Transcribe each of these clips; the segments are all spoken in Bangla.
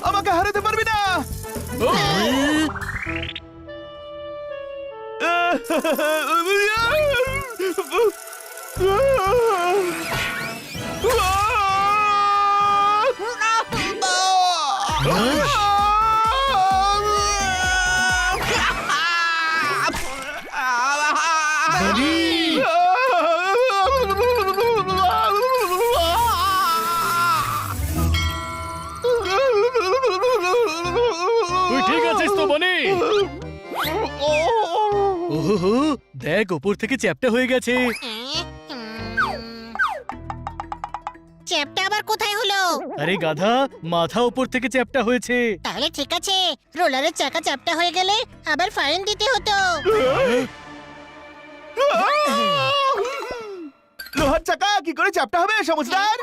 আমাকে হারাতে পারবি না। তুই ঠিক আছিস তো বনি? ওহো, দেখ উপর থেকে চ্যাপ্টা হয়ে গেছে। চ্যাপটা আবার কোথায় হলো? আরে গাধা, মাথা উপর থেকে চ্যাপ্টা হয়েছে। তাহলে ঠিক আছে, রোলারের চাকা চ্যাপটা হয়ে গেলে আবার ফাইন দিতে হতো। লোহার চাকা কি করে চ্যাপ্টা হবে সমঝদার?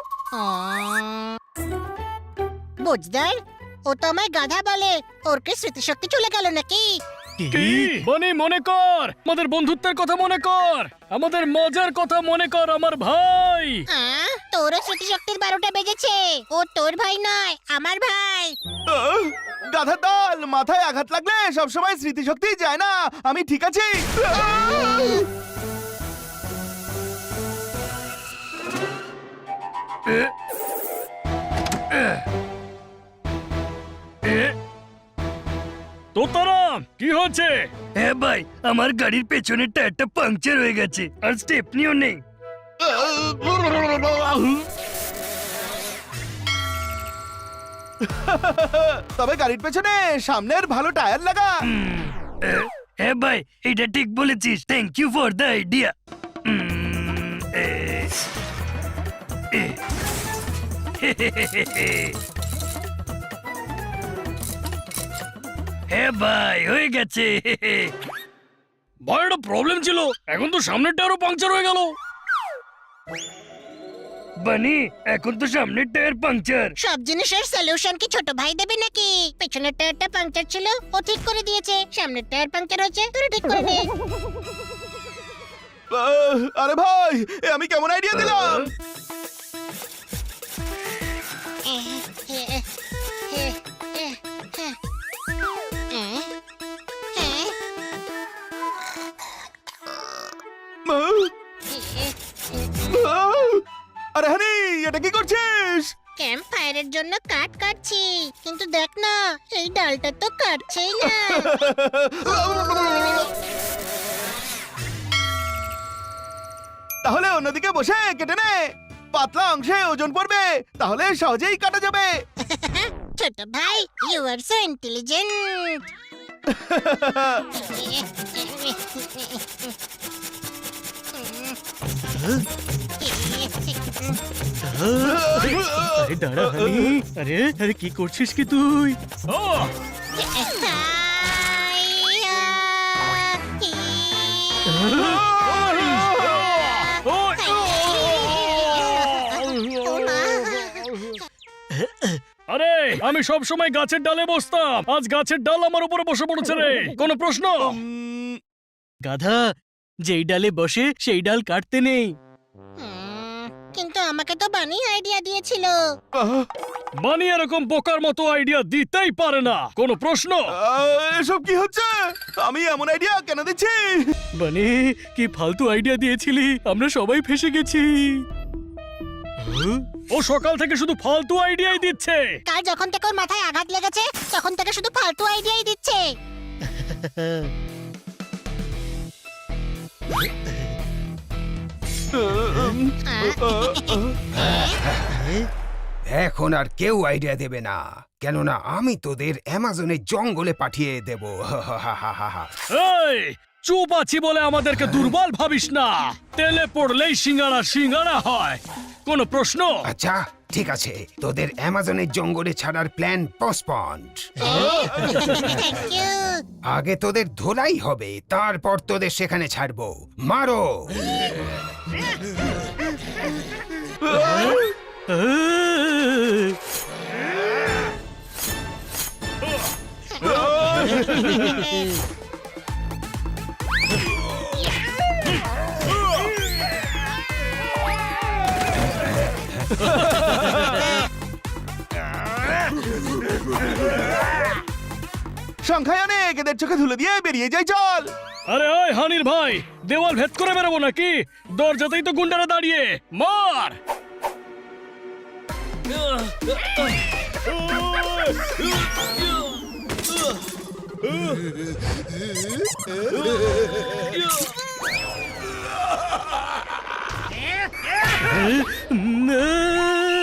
বুঝদার, ও তো আমায় গাধা বলে। ওর কি স্মৃতিশক্তি চলে গেল নাকি? কি? বনি মনে কর, আমাদের বন্ধুত্বের কথা মনে কর, আমাদের মজার কথা মনে কর আমার ভাই। তোরও স্মৃতিশক্তির 12টা বেজেছে। ও তোর ভাই নয়, আমার ভাই। গাধার দল, মাথায় আঘাত লাগলে সবসময় স্মৃতিশক্তি যায় না। আমি ঠিক আছি। তোতারাম, কি হচ্ছে? হ্যাঁ ভাই, আমার গাড়ির পেছনের টায়ারটা পাংচার হয়ে গেছে আর স্টেপনিও নেই। তবে গাড়ির পেছনে সামনের ভালো টায়ার লাগা। হ্যাঁ ভাই, এটা ঠিক বলেছিস। Thank you for the idea. হ্যাঁ ভাই, হয়ে গেছে। ভাই একটা প্রবলেম ছিল, এখন তো সামনের টায়ারও পাংচার হয়ে গেল। বানি, এখন তো সামনের টায়ার পাংচার। সব জিনিসের সলিউশন কি ছোট ভাই দেবে নাকি? পেছনের টায়ারটা পাংচার ছিল, ও ঠিক করে দিয়েছে। সামনের টায়ার পাংচার হয়েছে, তোরা ঠিক করে নে। আরে ভাই, এ আমি কেমন আইডিয়া দিলাম? আরে হানি, এটা কি করছিস? ক্যাম্প ফায়ারের জন্য কাঠ কাটছি, কিন্তু দেখ না, এই ডালটা তো কাটছেই না। তাহলে অন্যদিকে বসে কেটে নে। পাতলা অংশে ওজন পড়বে, তাহলে সহজেই কাটা যাবে। ছোট ভাই, ইউ আর সো ইন্টেলিজেন্ট। আরে দাঁড়া হানি, আরে আরে কি করছিস কি তুই? আরে আমি সব সময় গাছের ডালে বসতাম, আজ গাছের ডাল আমার উপরে বসে পড়েছে রে। কোনো প্রশ্ন? গাধা, যেই ডালে বসে সেই ডাল কাটতে নেই। কিন্তু আমাকে তো বানি আইডিয়া দিয়েছিল। বানি এরকম বোকার মতো আইডিয়া দিতেই পারে না। কোনো প্রশ্ন? এসব কি হচ্ছে? আমি এমন আইডিয়া কেন দিচ্ছি? বানি, কি ফালতু আইডিয়া দিয়েছিলি, আমরা সবাই ফেসে গেছি। ও সকাল থেকে শুধু ফালতু আইডিয়াই দিচ্ছে। কাল যখন থেকে ওর মাথায় আঘাত লেগেছে, তখন থেকে শুধু ফালতু আইডিয়াই দিচ্ছে। এখন আর কেউ আইডিয়া দেবে না, কেননা আমি তোদের অ্যামাজনের জঙ্গলে পাঠিয়ে দেব। এই, চুপ আছি বলে আমাদেরকে দুর্বল ভাবিস না। তেলে পড়লেই সিঙ্গারা সিঙ্গারা হয়। কোনো প্রশ্ন? আচ্ছা ঠিক আছে, তোদের অ্যামাজনের জঙ্গলে ছাড়ার প্ল্যান পোস্টপন্ড। Thank you. আগে তোদের ধোলাই হবে, তারপর তোদের সেখানে ছাড়বো। মারো। সংখ্যায় অনেক, এদের চোখে ধুলো দিয়ে বেরিয়ে যাই, চল। আরে ওই হানির ভাই, দেওয়াল ভেদ করে বেরোবো নাকি? দরজাতেই তো গুন্ডারা দাঁড়িয়ে, মার!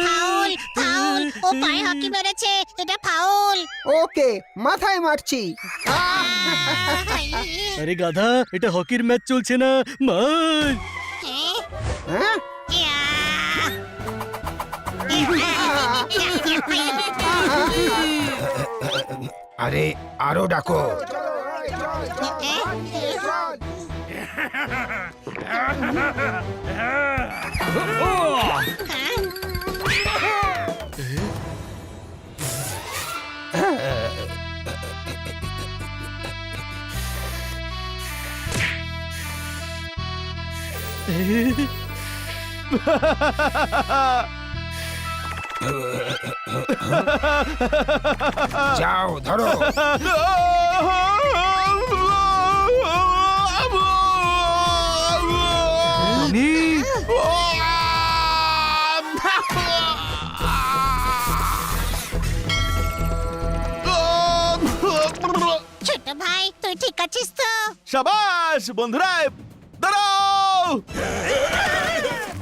ফাউল, ফাউল, ও পায়ে হকি মেরেছে, এটা ফাউল। ওকে মাথায় মারছি। আরে গাধা, এটা হকির ম্যাচ চলছে না, মার! হ্যাঁ আরে আরো ডাকো। যাও ধরো। ছোট ভাই, তুই ঠিক আছিস তো? সাবাস বন্ধুরা, দাঁড়াও।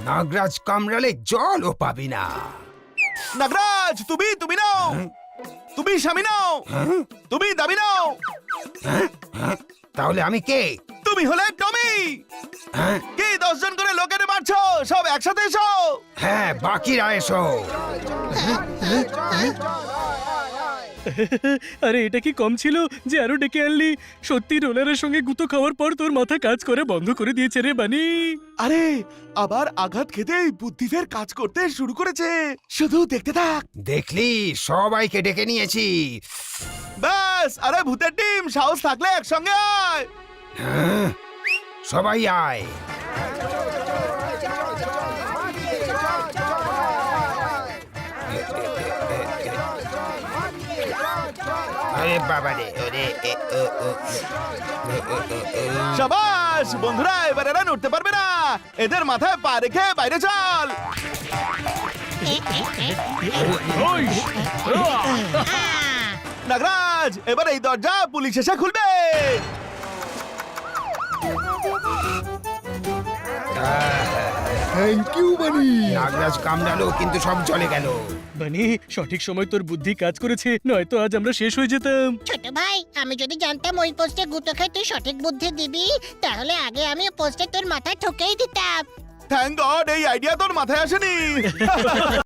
নাগরাজ কামড়ালে জলও পাবি না। নাগরাজ, তুমি নাও, তুমি স্বামী নাও, তুমি দাবি নাও। তাহলে আমি কে? তুমি হলে টমি। হ্যাঁ কি 10 জন করে লোকের মারছো? সব একসাথে এসো। হ্যাঁ, বাকিরা এসো। আরে এটা কি কম ছিল যে আরো ডেকে আনলি? সত্যি রোলারের সঙ্গে গুঁতো খাওয়ার পর তোর মাথা কাজ করে বন্ধ করে দিয়েছে রে বানি। আরে আবার আঘাত খেতেই বুদ্ধি ফের কাজ করতে শুরু করেছে, শুধু দেখতে থাক। দেখলি, সবাইকে ডেকে নিয়েছি। ব্যাস, আরে ভূতের টিম, সাহস থাকলে একসঙ্গে আয়। হ্যাঁ, সবাই আয়। আরে বাবা রে, ওরে সাবাস বন্ধুরা, এবার এরা নড়তে পারবে না। এদের মাথায় পা রেখে বাইরে চল। নাগরাজ, এবার এই দরজা পুলিশ এসে খুলবে। থ্যাংক ইউ বানি। নাগরাজ কামড়ালো, কিন্তু সব চলে গেল। বানি, সঠিক সময় তোর বুদ্ধি কাজ করেছে, নয়তো আজ আমরা শেষ হয়ে যেতাম। ছোট ভাই, আমি যদি জানতাম ওই পোস্টে গুঁতো খেয়ে তুই সঠিক বুদ্ধি দিবি, তাহলে আগে আমি পোস্টে তোর মাথায় ঠুকেই দিতাম। থ্যাংক গড, এই আইডিয়া তোর মাথায় আসেনি।